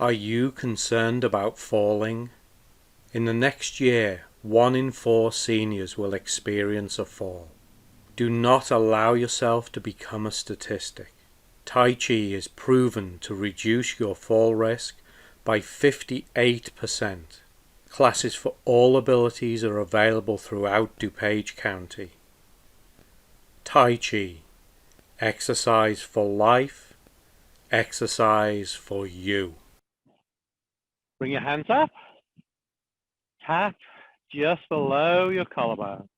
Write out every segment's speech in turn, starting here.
Are you concerned about falling? In the next year, 1 in 4 seniors will experience a fall. Do not allow yourself to become a statistic. Tai Chi is proven to reduce your fall risk by 58%. Classes for all abilities are available throughout DuPage County. Tai Chi, exercise for life, exercise for you. Bring your hands up. Tap just below your collarbone.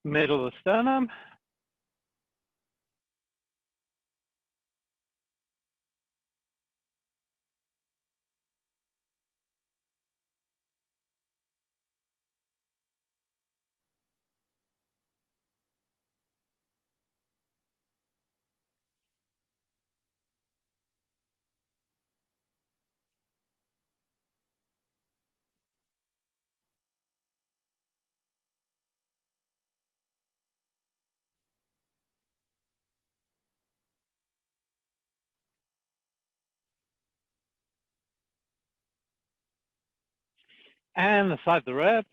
Middle of the sternum. And the side of the ribs.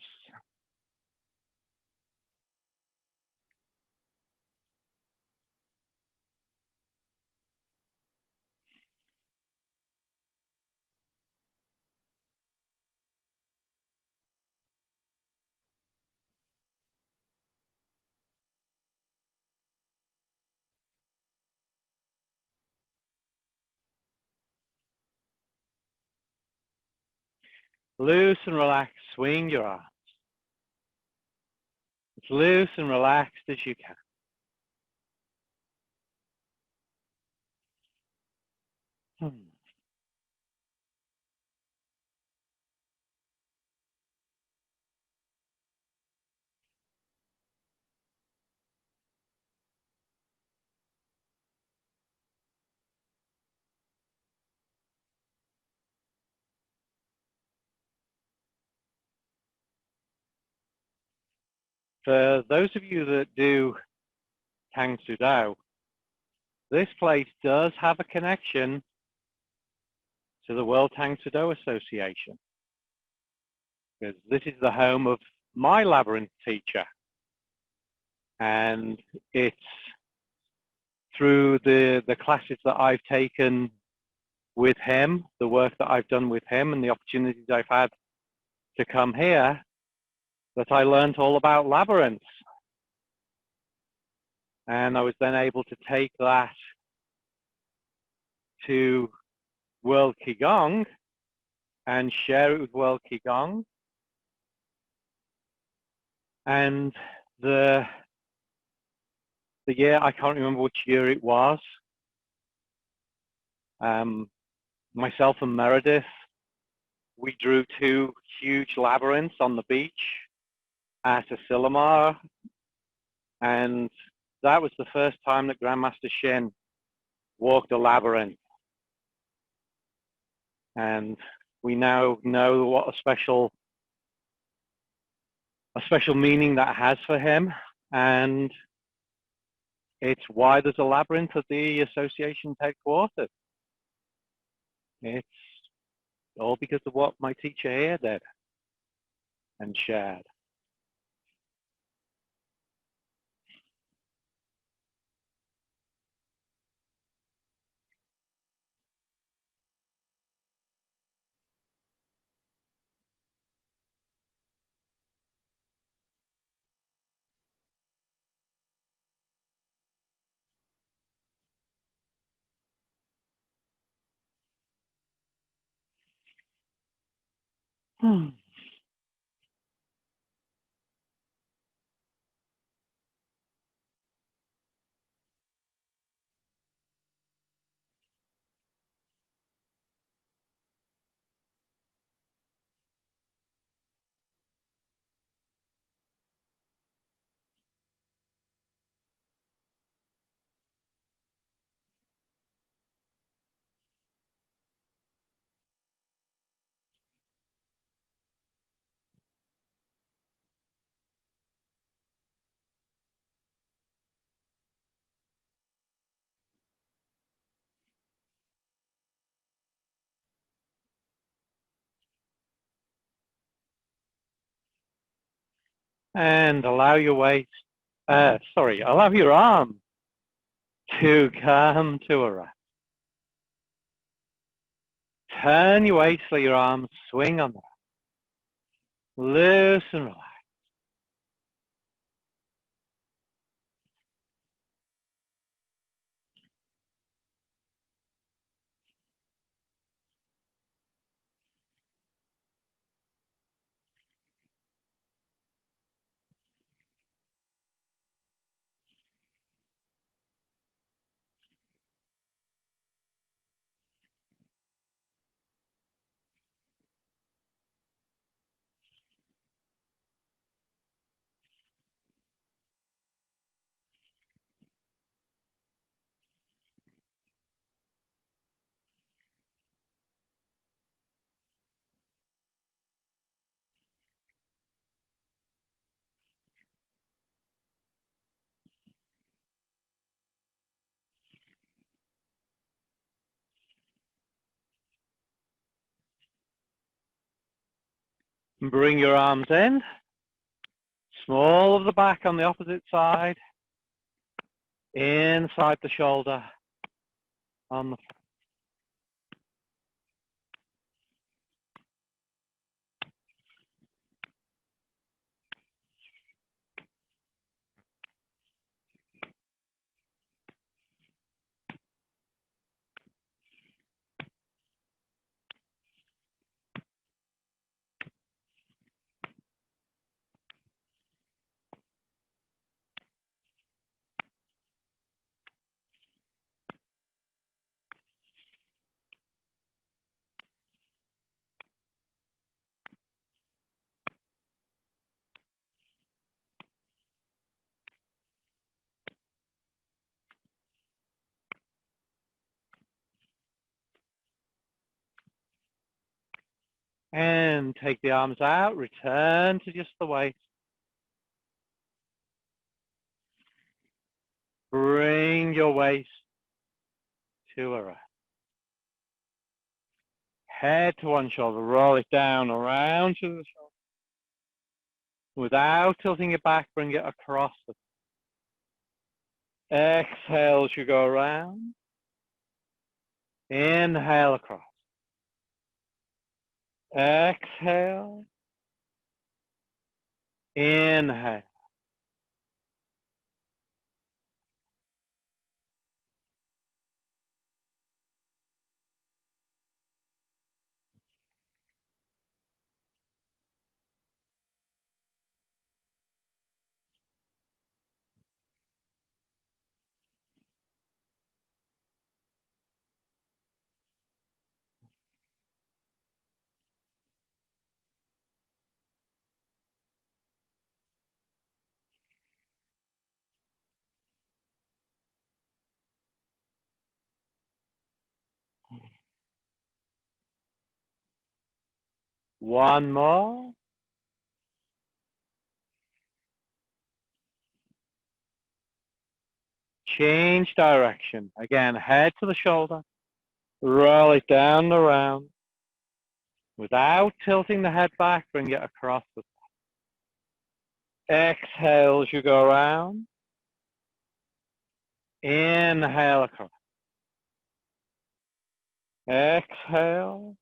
Loose and relaxed. Swing your arms. As loose and relaxed as you can. For those of you that do Tang Soo Do, this place does have a connection to the World Tang Soo Do Association, because this is the home of my labyrinth teacher, and it's through the classes that I've taken with him, the work that I've done with him, and the opportunities I've had to come here, that I learned all about labyrinths. And I was then able to take that to World Qigong and share it with World Qigong. And the year, I can't remember which year it was, myself and Meredith, we drew 2 huge labyrinths on the beach at Asilomar, and that was the first time that Grandmaster Shin walked a labyrinth. And we now know what a special meaning that has for him, and it's why there's a labyrinth at the association's headquarters. It's all because of what my teacher here did and shared. And allow your waist, allow your arm to come to a rest. Turn your waist, let your arms swing on the rest. Loose and relax. Bring your arms in. Small of the back on the opposite side. Inside the shoulder. On the and take the arms out. Return to just the waist. Bring your waist to a rest. Head to one shoulder. Roll it down around to the shoulder. Without tilting it back, bring it across. Exhale as you go around. Inhale across. Exhale. Inhale. One more. Change direction. Again, head to the shoulder. Roll it down around. Without tilting the head back, bring it across the side. Exhale as you go around. Inhale across. Exhale.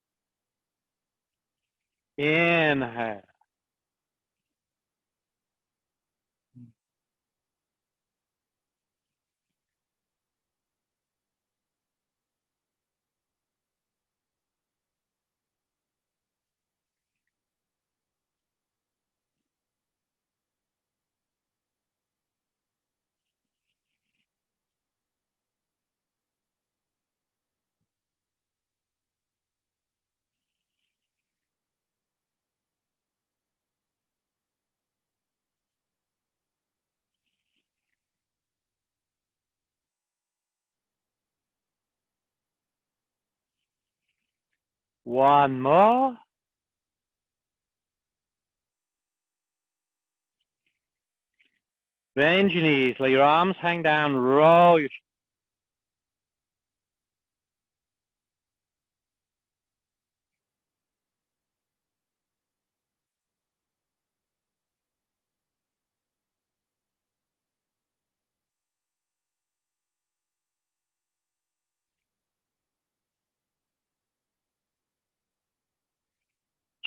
Inhale. One more. Bend your knees, let your arms hang down, roll your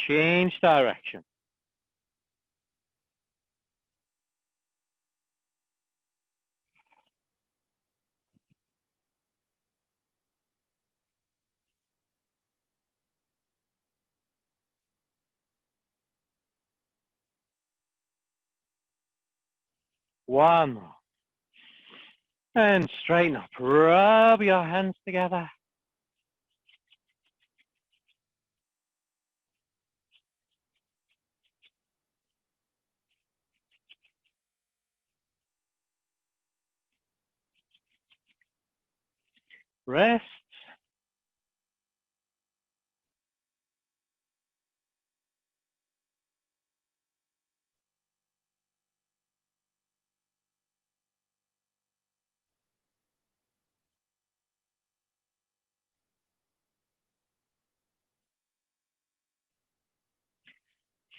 change direction. One more. And straighten up, rub your hands together. Rest.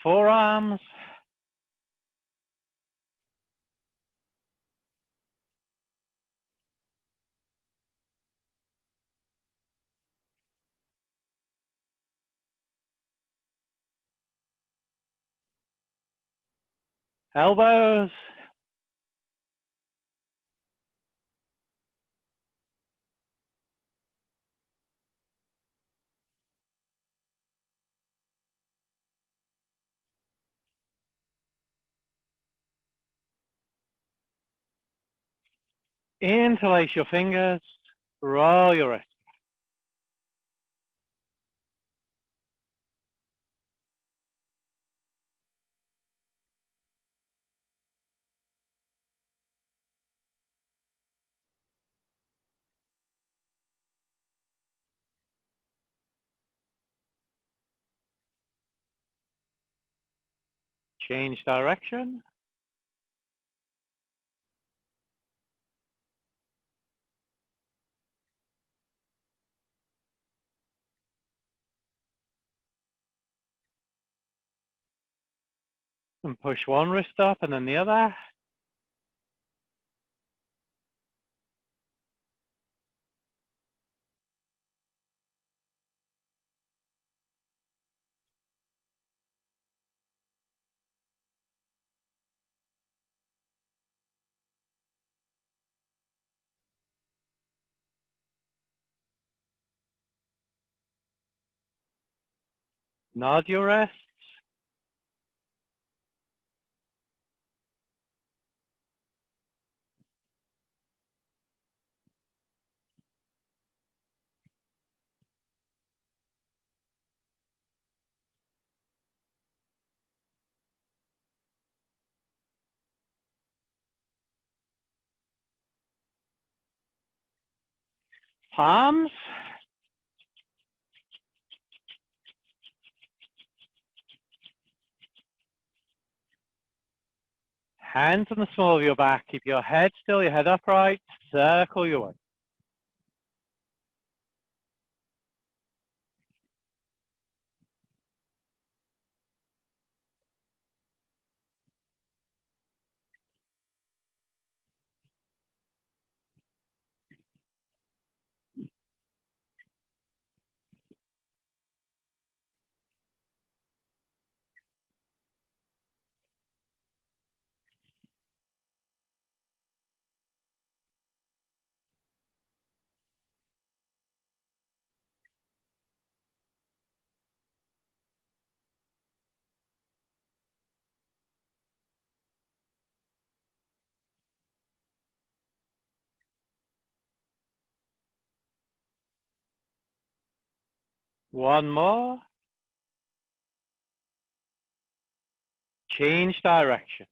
Forearms. Elbows. Interlace your fingers. Roll your wrist. Change direction. And push one wrist up and then the other. Nod your wrist. Palms. Hands on the small of your back. Keep your head still, your head upright. Circle your way. One more. Change direction.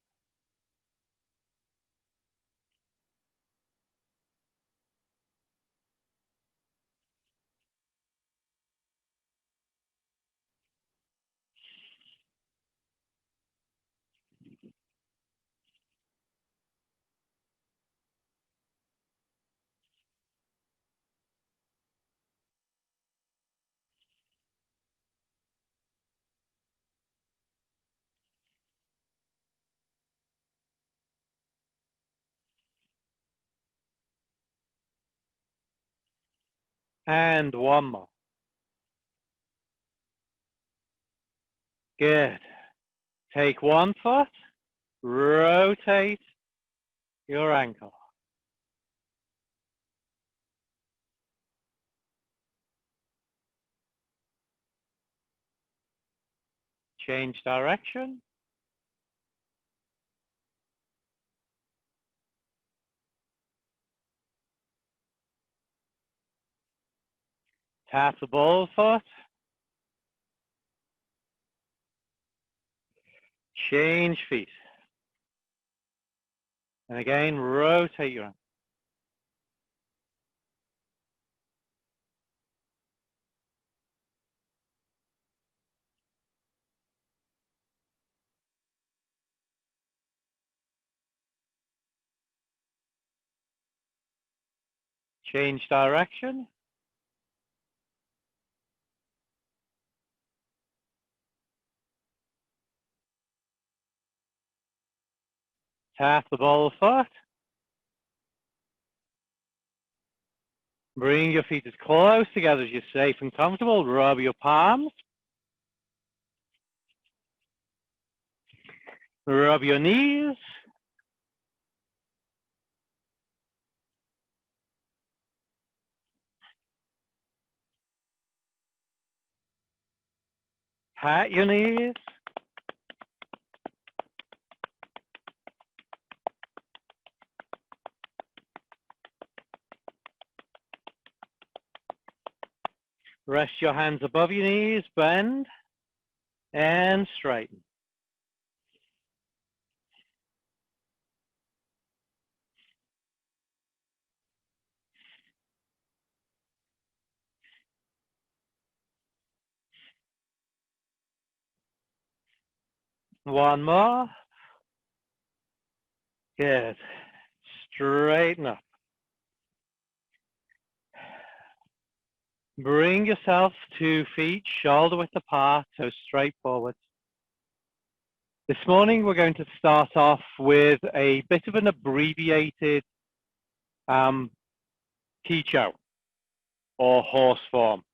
And one more. Good. Take one foot, rotate your ankle. Change direction. Tap the ball foot. Change feet. And again, rotate your ankle. Change direction. Tap the ball foot. Bring your feet as close together as you're safe and comfortable. Rub your palms. Rub your knees. Pat your knees. Rest your hands above your knees. Bend and straighten. One more. Good. Straighten up. Bring yourself 2 feet, shoulder width apart, so straight forward. This morning we're going to start off with a bit of an abbreviated Qigong or horse form.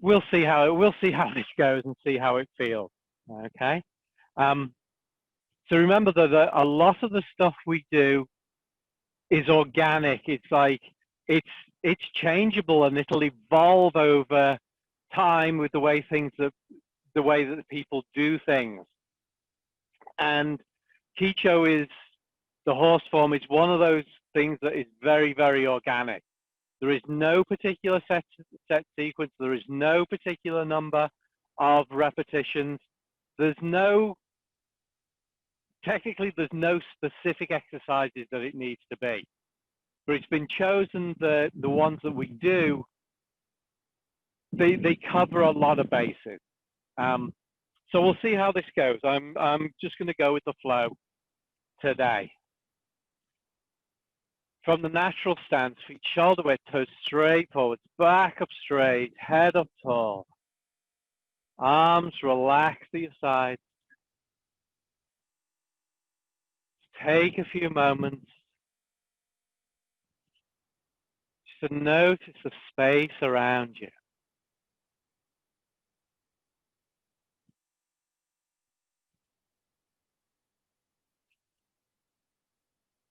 We'll see how this goes and see how it feels. Okay. So remember that a lot of the stuff we do is organic. It's like it's changeable and it'll evolve over time with the way that people do things. And Qigong is the horse form. Is one of those things that is very, very organic. There is no particular set sequence. There is no particular number of repetitions. Technically, there's no specific exercises that it needs to be. But it's been chosen the ones that we do, they cover a lot of bases. So we'll see how this goes. I'm just going to go with the flow today. From the natural stance, feet shoulder width, toes straight forwards, back up straight, head up tall. Arms relaxed to your sides. Take a few moments just to notice the space around you.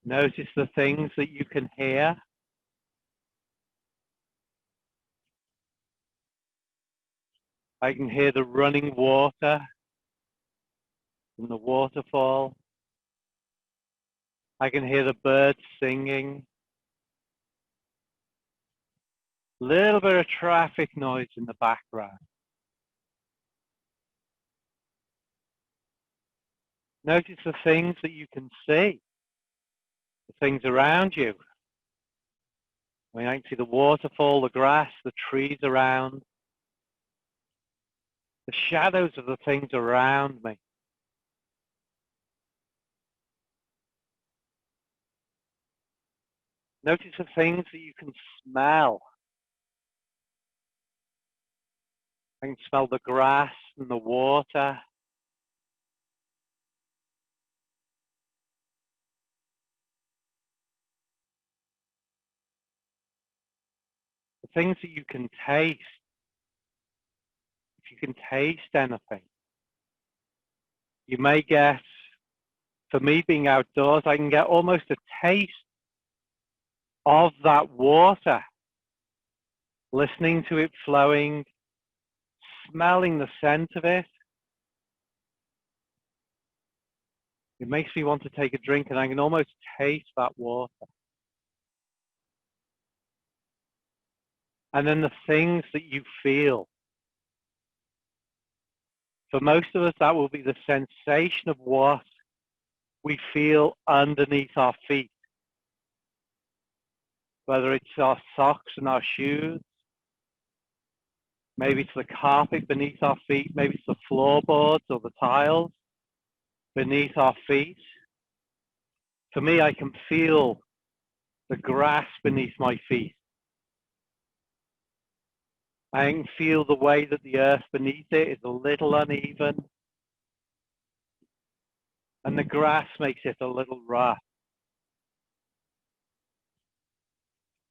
Notice the things that you can hear. I can hear the running water and the waterfall. I can hear the birds singing. A little bit of traffic noise in the background. Notice the things that you can see, the things around you. I can see the waterfall, the grass, the trees around, the shadows of the things around me. Notice the things that you can smell. I can smell the grass and the water. things that you can taste. If you can taste anything, you may get, for me being outdoors, I can get almost a taste of that water, listening to it flowing, smelling the scent of it. It makes me want to take a drink, and I can almost taste that water. And then the things that you feel. For most of us, that will be the sensation of what we feel underneath our feet. Whether it's our socks and our shoes, maybe it's the carpet beneath our feet, maybe it's the floorboards or the tiles beneath our feet. For me, I can feel the grass beneath my feet. I can feel the way that the earth beneath it is a little uneven, and the grass makes it a little rough.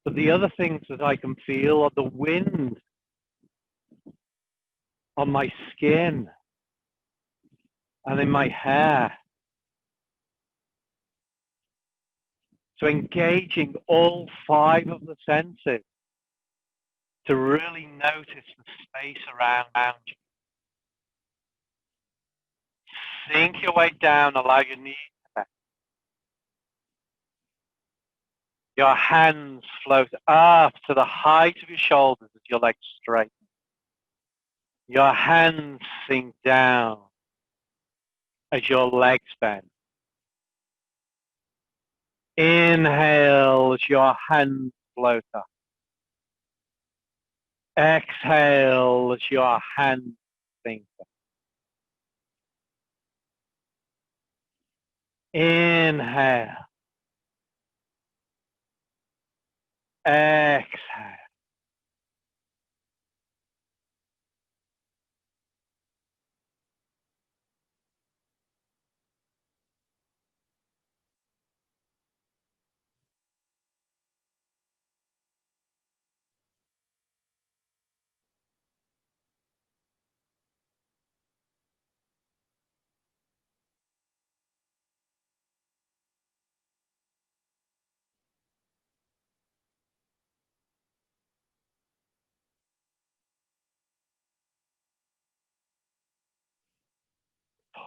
But the other things that I can feel are the wind on my skin and in my hair. So engaging all 5 of the senses to really notice the space around you. Sink your way down, allow your knees to bend. Your hands float up to the height of your shoulders as your legs straighten. Your hands sink down as your legs bend. Inhale as your hands float up. Exhale as your hands sink down. Inhale. Exhale.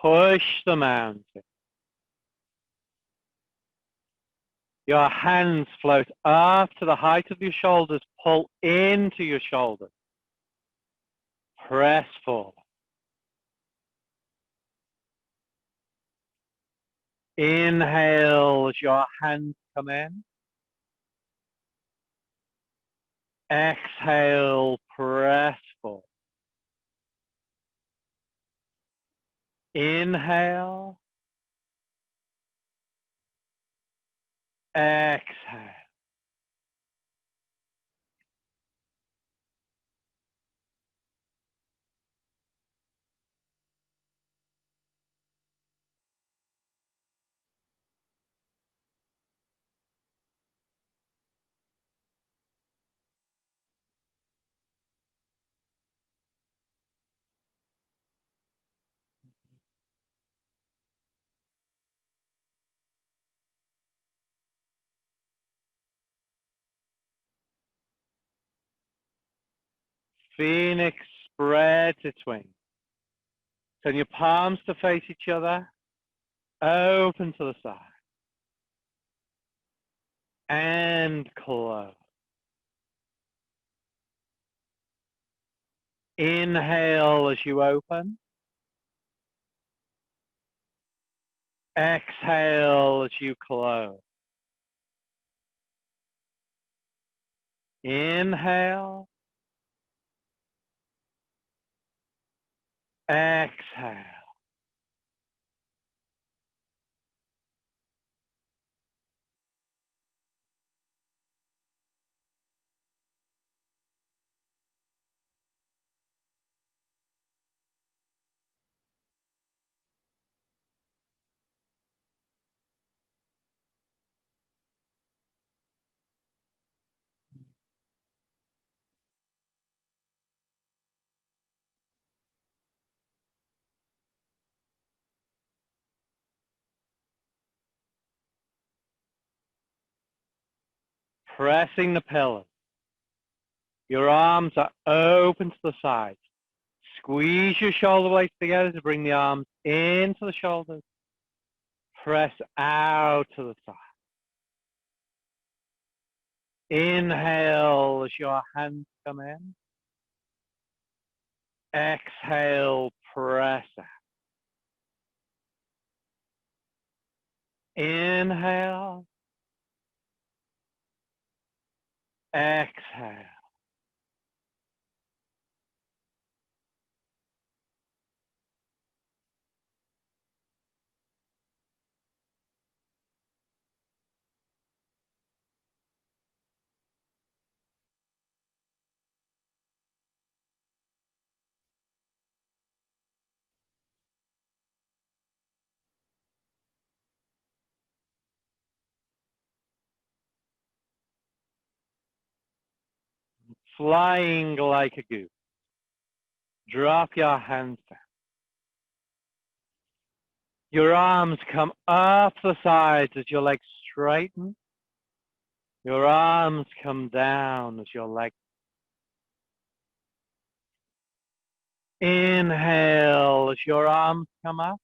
Push the mountain. Your hands float up to the height of your shoulders. Pull into your shoulders. Press forward. Inhale as your hands come in. Exhale, press forward. Inhale. Exhale. Phoenix spreads its wings. Turn your palms to face each other. Open to the side. And close. Inhale as you open. Exhale as you close. Inhale. Exhale. pressing the pillars. Your arms are open to the sides. Squeeze your shoulder blades together to bring the arms into the shoulders. Press out to the side. Inhale as your hands come in. Exhale, press out. Inhale. Exhale. Flying like a goose. Drop your hands down. Your arms come up the sides as your legs straighten. Your arms come down as your legs. Inhale as your arms come up.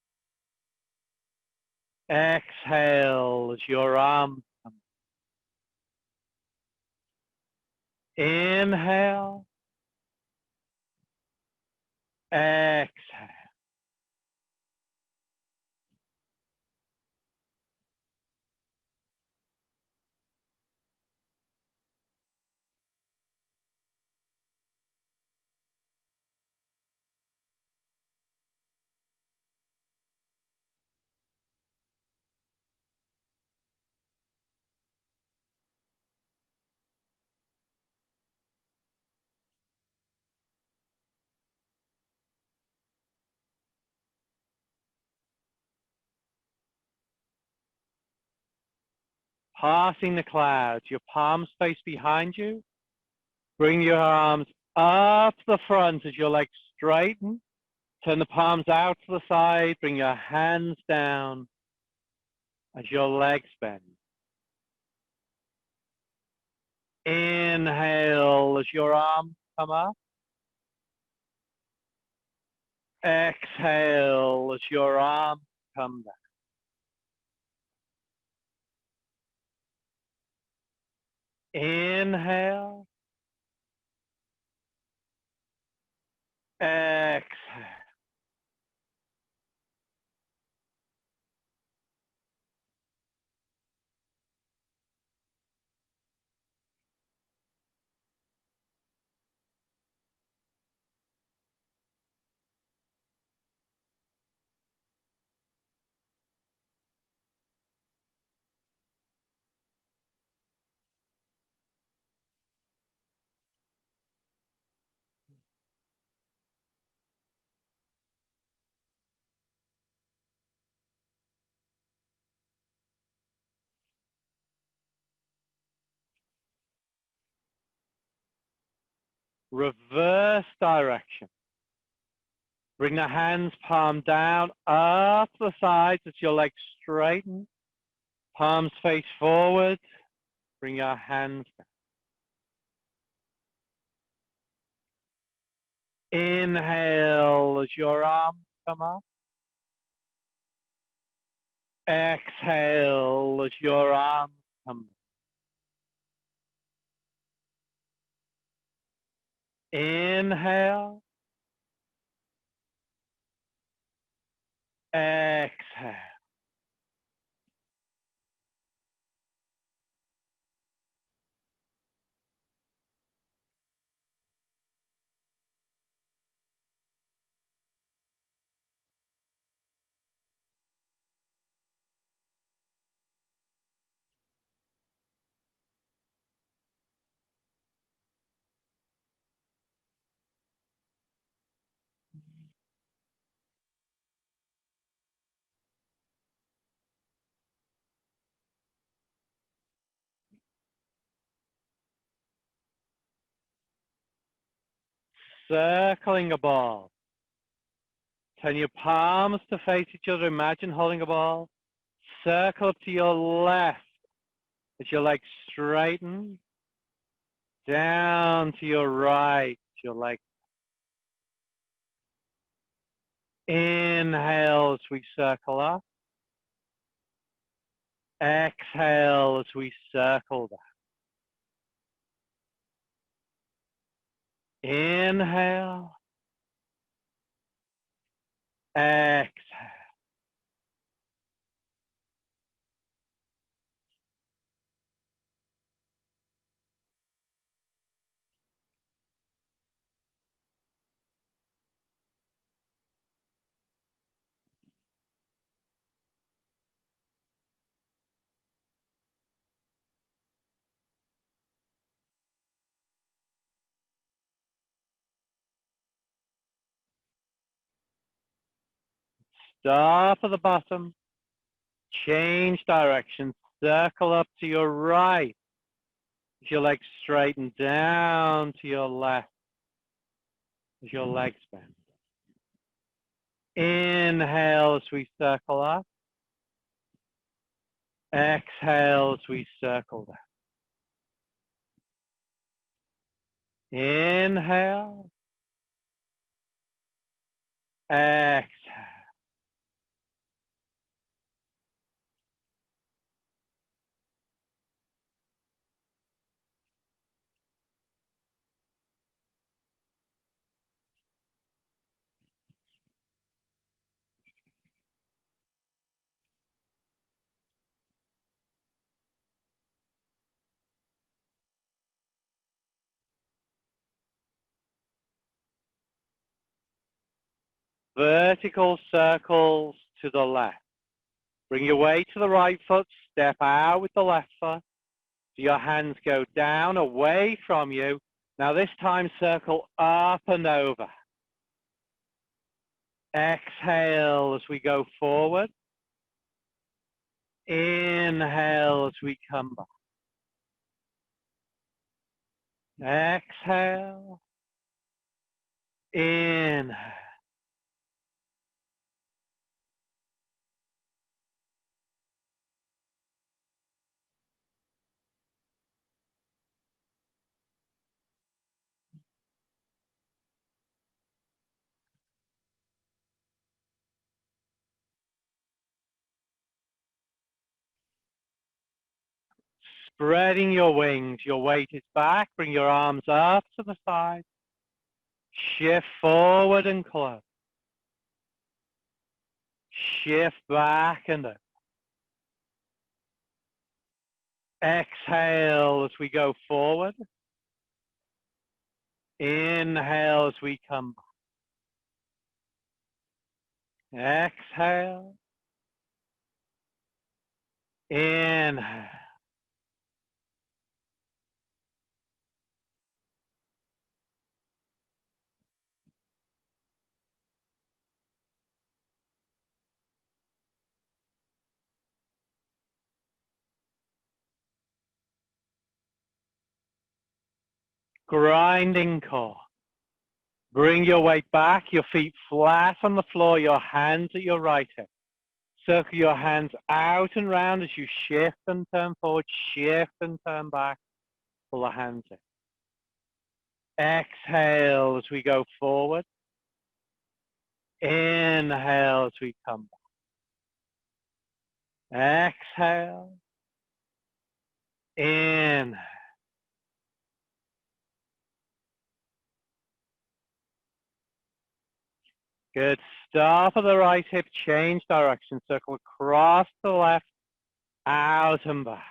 Exhale as your arms come up. Inhale. Exhale. Passing the clouds, your palms face behind you. Bring your arms up the front as your legs straighten. Turn the palms out to the side. Bring your hands down as your legs bend. Inhale as your arms come up. Exhale as your arms come down. Inhale. Exhale. Reverse direction. Bring the hands palm down, up the sides as your legs straighten. Palms face forward. Bring your hands down. Inhale as your arms come up. Exhale as your arms come down. Inhale. Exhale. Circling a ball. Turn your palms to face each other. Imagine holding a ball. Circle up to your left as your legs straighten. down to your right, your leg. Inhale as we circle up. Exhale as we circle down. Inhale. Exhale. Stop at the bottom. Change direction. Circle up to your right. As your legs straighten down to your left. As your legs bend. Inhale as we circle up. Exhale as we circle down. Inhale. Exhale. Vertical circles to the left. Bring your weight to the right foot. Step out with the left foot. So your hands go down away from you. Now this time circle up and over. Exhale as we go forward. Inhale as we come back. Exhale. Inhale. Spreading your wings. Your weight is back. Bring your arms up to the side. Shift forward and close. Shift back and up. Exhale as we go forward. Inhale as we come back. Exhale. Inhale. Grinding core. Bring your weight back, your feet flat on the floor, your hands at your right hip. Circle your hands out and round as you shift and turn forward, shift and turn back. Pull the hands in. Exhale as we go forward. Inhale as we come back. Exhale. Inhale. Good. Start at the right hip, change direction, circle across the left, out and back.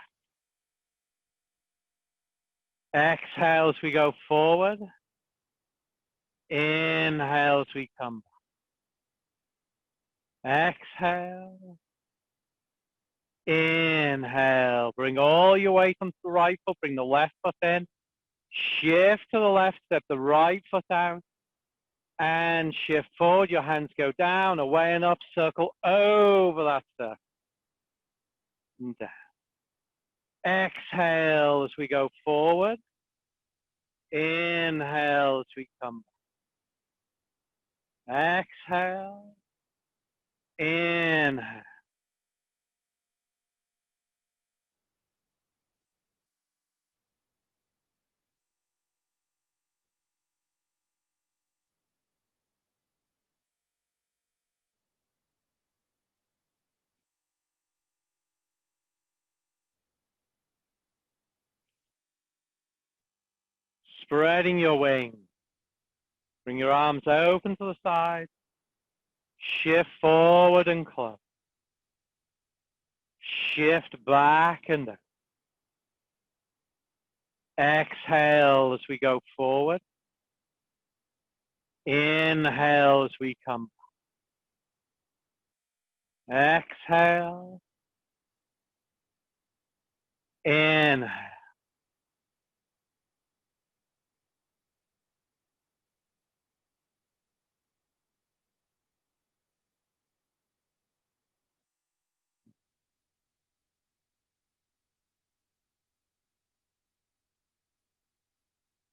Exhale as we go forward. Inhale as we come back. Exhale. Inhale. Bring all your weight onto the right foot, bring the left foot in. Shift to the left, step the right foot out. And shift forward, your hands go down, away and up, circle over that circle. And down. Exhale as we go forward. Inhale as we come back. Exhale. Inhale. spreading your wings. Bring your arms open to the side. Shift forward and close. Shift back and down. Exhale as we go forward. Inhale as we come back. Exhale. Inhale.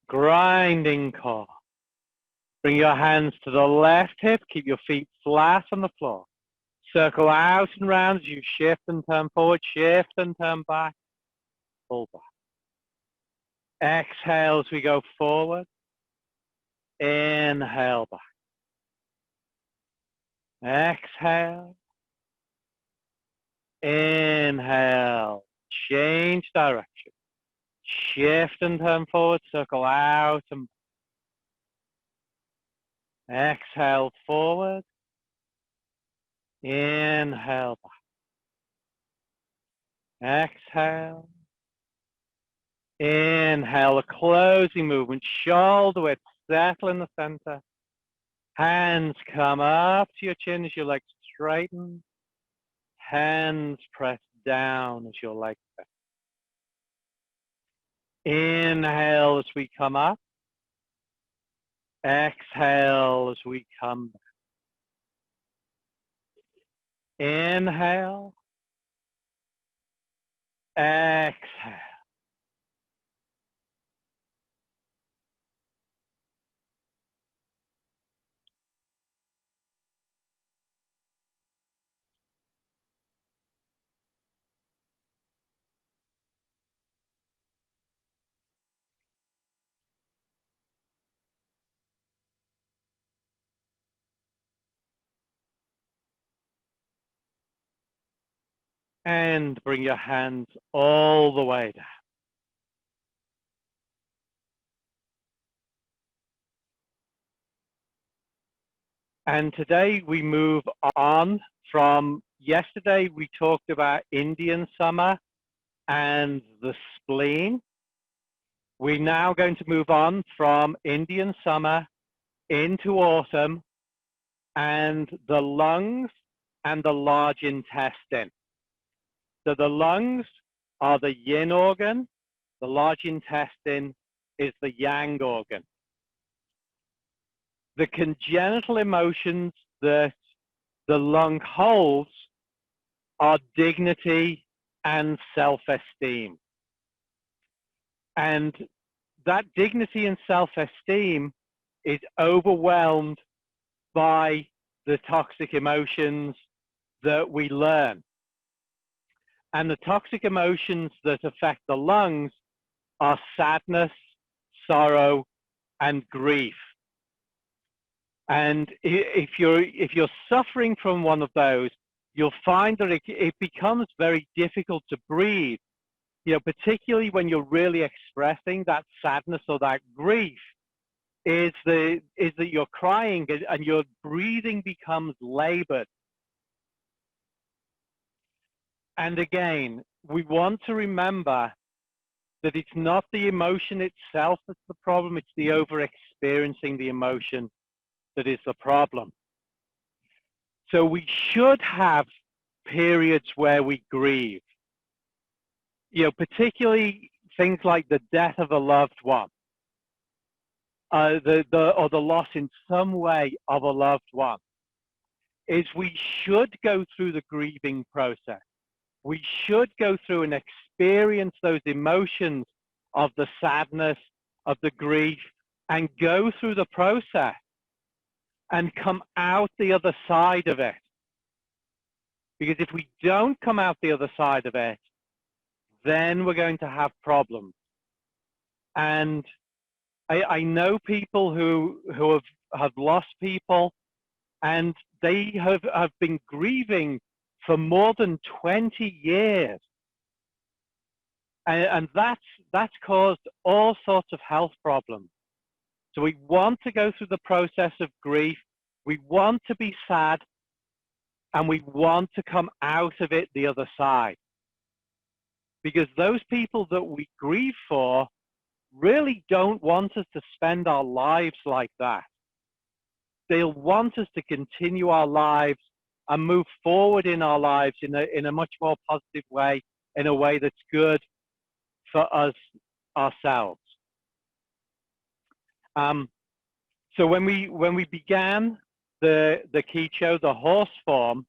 Grinding core. Bring your hands to the left hip. Keep your feet flat on the floor. Circle out and round as you shift and turn forward. Shift and turn back. Pull back. Exhale as we go forward. Inhale back. Exhale. Inhale. Change direction. Shift and turn forward. Circle out and back. Exhale forward. Inhale back. Exhale. Inhale, a closing movement. Shoulder width, settle in the center. Hands come up to your chin as your legs straighten. Hands press down as your legs bend. Inhale as we come up. Exhale as we come back. Inhale. Exhale. And bring your hands all the way down. And today we move on from yesterday. We talked about Indian summer and the spleen. We're now going to move on from Indian summer into autumn and the lungs and the large intestine. So the lungs are the yin organ, the large intestine is the yang organ. The congenital emotions that the lung holds are dignity and self-esteem. And that dignity and self-esteem is overwhelmed by the toxic emotions that we learn. And the toxic emotions that affect the lungs are sadness, sorrow, and grief. And if you're suffering from one of those, you'll find that it becomes very difficult to breathe. You know, particularly when you're really expressing that sadness or that grief, is that you're crying and your breathing becomes labored. And again, we want to remember that it's not the emotion itself that's the problem, it's the over-experiencing the emotion that is the problem. So we should have periods where we grieve. You know, particularly things like the death of a loved one, or the loss in some way of a loved one, is we should go through the grieving process. We should go through and experience those emotions of the sadness, of the grief, and go through the process and come out the other side of it. Because if we don't come out the other side of it, then we're going to have problems. And I know people who have lost people, and they have been grieving for more than 20 years. And that's caused all sorts of health problems. So we want to go through the process of grief. We want to be sad, and we want to come out of it the other side. Because those people that we grieve for really don't want us to spend our lives like that. They'll want us to continue our lives and move forward in our lives in a much more positive way, in a way that's good for us ourselves. So when we began the Qicho, the horse form,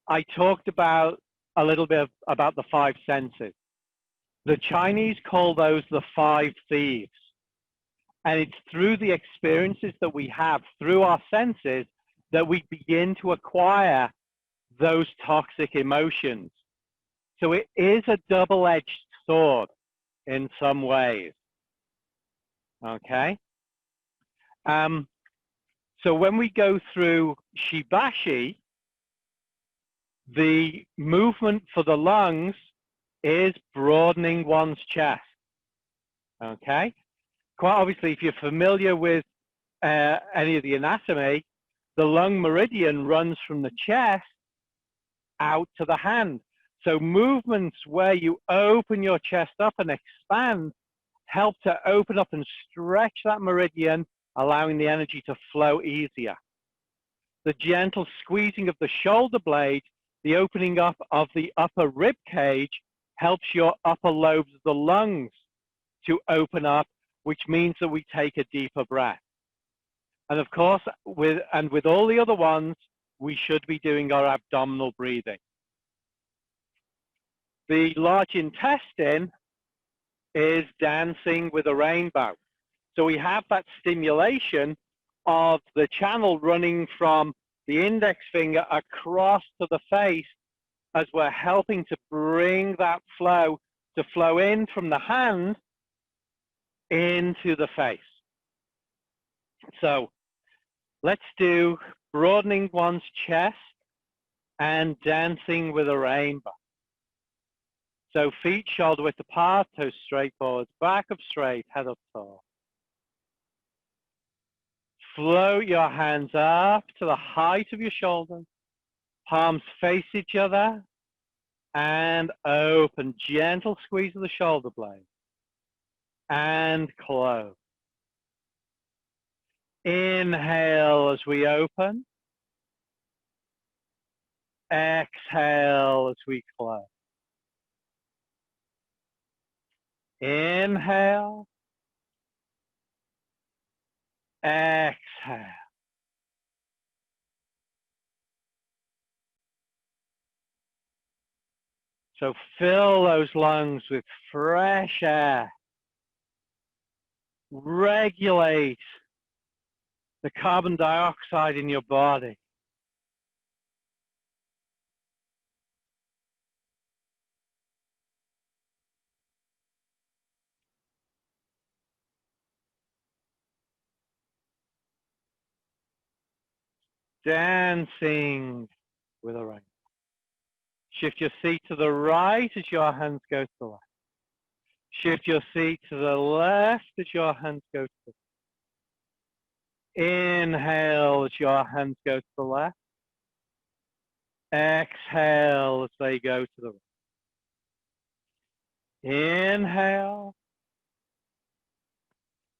I talked about a little bit about the five senses. The Chinese call those the five thieves. And it's through the experiences that we have, through our senses, that we begin to acquire those toxic emotions. So it is a double-edged sword in some ways. Okay? So when we go through Shibashi, the movement for the lungs is broadening one's chest. Okay? Quite obviously, if you're familiar with any of the anatomy, the lung meridian runs from the chest out to the hand. So movements where you open your chest up and expand help to open up and stretch that meridian, allowing the energy to flow easier. The gentle squeezing of the shoulder blade, the opening up of the upper rib cage, helps your upper lobes of the lungs to open up, which means that we take a deeper breath. And of course, with all the other ones, we should be doing our abdominal breathing. The large intestine is dancing with a rainbow. So we have that stimulation of the channel running from the index finger across to the face, as we're helping to bring that flow to flow in from the hand into the face. So let's do broadening one's chest and dancing with a rainbow. So feet shoulder width apart, toes straight forwards, back up straight, head up tall. Float your hands up to the height of your shoulders. Palms face each other and open. Gentle squeeze of the shoulder blade. And close. Inhale as we open. Exhale as we close. Inhale. Exhale. So fill those lungs with fresh air. Regulate the carbon dioxide in your body. Dancing with a rainbow. Shift your seat to the right as your hands go to the left. Shift your seat to the left as your hands go to the right. Inhale as your hands go to the left. Exhale as they go to the right. Inhale.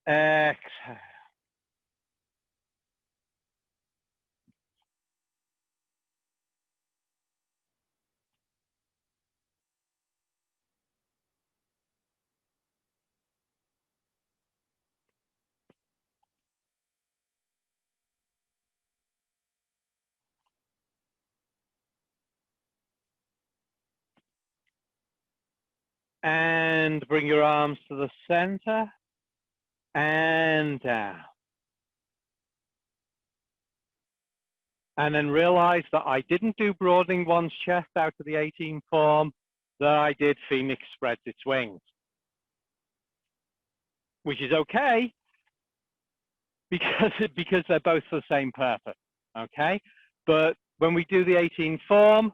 Exhale. And bring your arms to the center and down. And then realize that I didn't do broadening one's chest out of the 18 form, that I did Phoenix spreads its wings. Which is okay, because they're both for the same purpose, okay? But when we do the 18 form,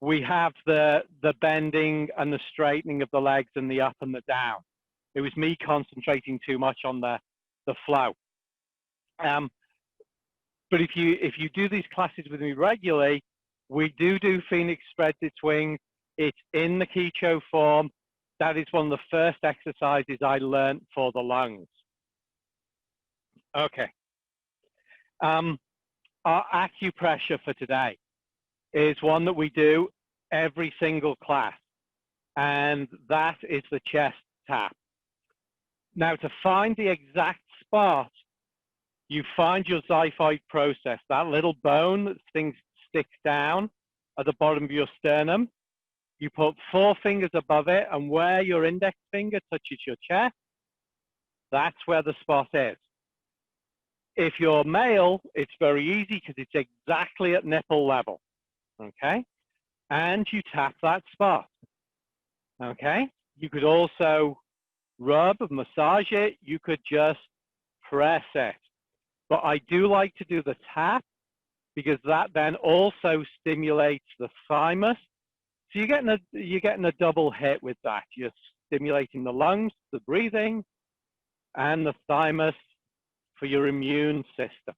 we have the bending and the straightening of the legs and the up and the down. It was me concentrating too much on the flow. But if you do these classes with me regularly, we do Phoenix spread-it swing. It's in the Qigong form. That is one of the first exercises I learned for the lungs. Okay. Our acupressure for today is one that we do every single class, and that is the chest tap. Now, to find the exact spot, you find your xiphoid process, that little bone that sticks down at the bottom of your sternum. You put 4 fingers above it, and where your index finger touches your chest, that's where the spot is. If you're male, it's very easy because it's exactly at nipple level, okay? And you tap that spot, okay? You could also rub, massage it. You could just press it. But I do like to do the tap because that then also stimulates the thymus. So you're getting a double hit with that. You're stimulating the lungs, the breathing, and the thymus for your immune system.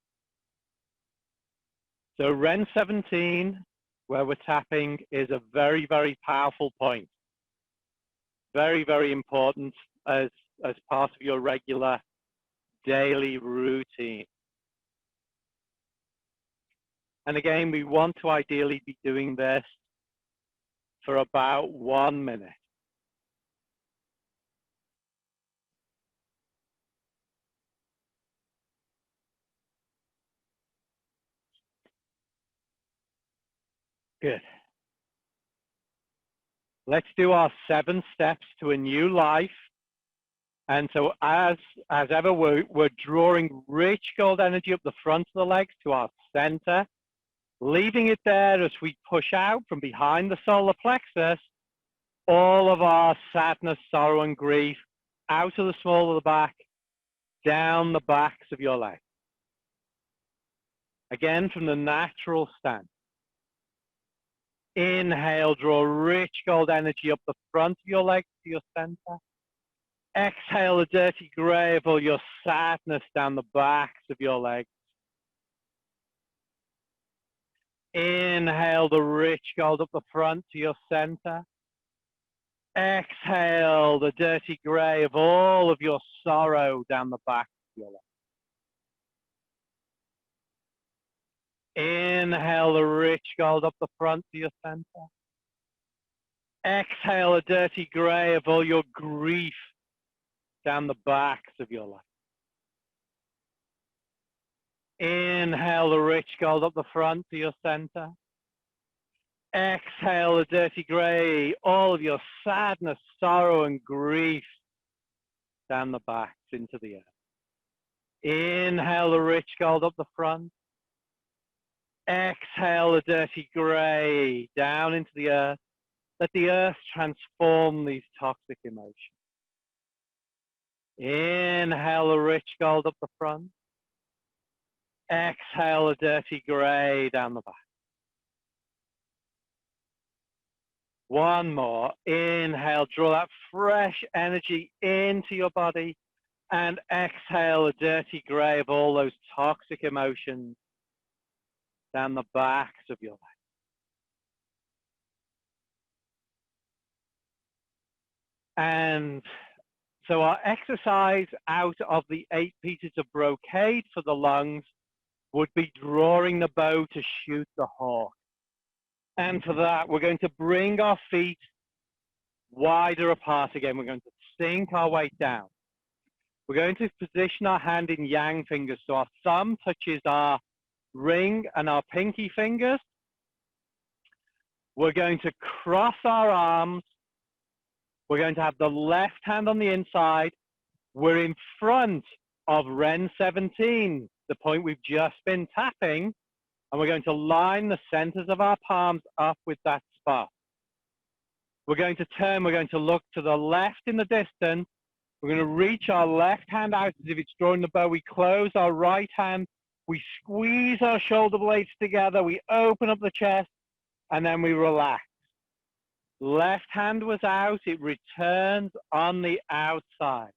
So Ren 17, where we're tapping, is a very, very powerful point. Very, very important as part of your regular daily routine. And again, we want to ideally be doing this for about 1 minute. Good. Let's do our 7 steps to a new life. And so as ever, we're drawing rich gold energy up the front of the legs to our center, leaving it there as we push out from behind the solar plexus, all of our sadness, sorrow, and grief out of the small of the back, down the backs of your legs. Again, from the natural stance. Inhale, draw rich gold energy up the front of your legs to your center. Exhale the dirty gray of all your sadness down the backs of your legs. Inhale the rich gold up the front to your center. Exhale the dirty gray of all of your sorrow down the back of your legs. Inhale the rich gold up the front to your center. Exhale the dirty gray of all your grief down the backs of your legs. Inhale the rich gold up the front to your center. Exhale the dirty gray, all of your sadness, sorrow, and grief down the backs into the earth. Inhale the rich gold up the front. Exhale the dirty gray down into the earth. Let the earth transform these toxic emotions. Inhale the rich gold up the front. Exhale the dirty gray down the back. One more. Inhale, draw that fresh energy into your body, and exhale the dirty gray of all those toxic emotions down the backs of your legs. And so our exercise out of the 8 pieces of brocade for the lungs would be drawing the bow to shoot the hawk. And for that, we're going to bring our feet wider apart again. We're going to sink our weight down. We're going to position our hand in yang fingers. So our thumb touches our ring and our pinky fingers. We're going to cross our arms. We're going to have the left hand on the inside. We're in front of Ren 17, the point we've just been tapping. And we're going to line the centers of our palms up with that spot. We're going to turn. We're going to look to the left in the distance. We're going to reach our left hand out as if it's drawing the bow. We close our right hand. We squeeze our shoulder blades together. We open up the chest. And then we relax. Left hand was out, it returns on the outside.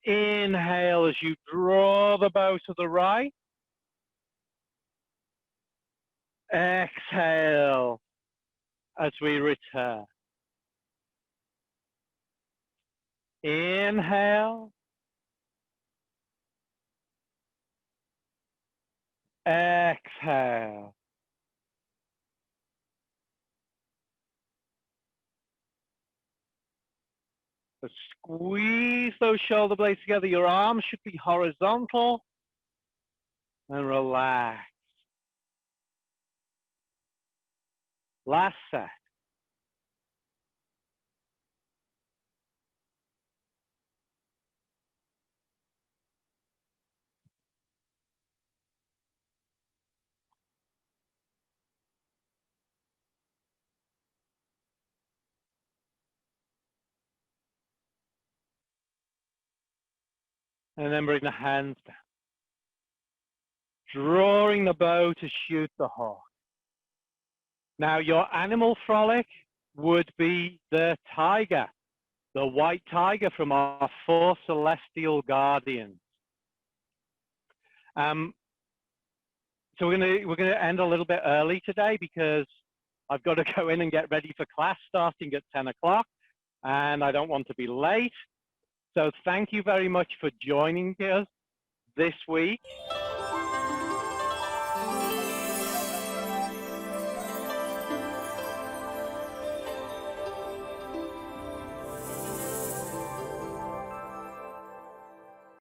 Inhale as you draw the bow to the right. Exhale as we return. Inhale. Exhale. So squeeze those shoulder blades together. Your arms should be horizontal. And relax. Last set. And then bring the hands down. Drawing the bow to shoot the hawk. Now your animal frolic would be the tiger, the white tiger from our 4 celestial guardians. So we're gonna end a little bit early today because I've got to go in and get ready for class starting at 10 o'clock, and I don't want to be late. So thank you very much for joining us this week.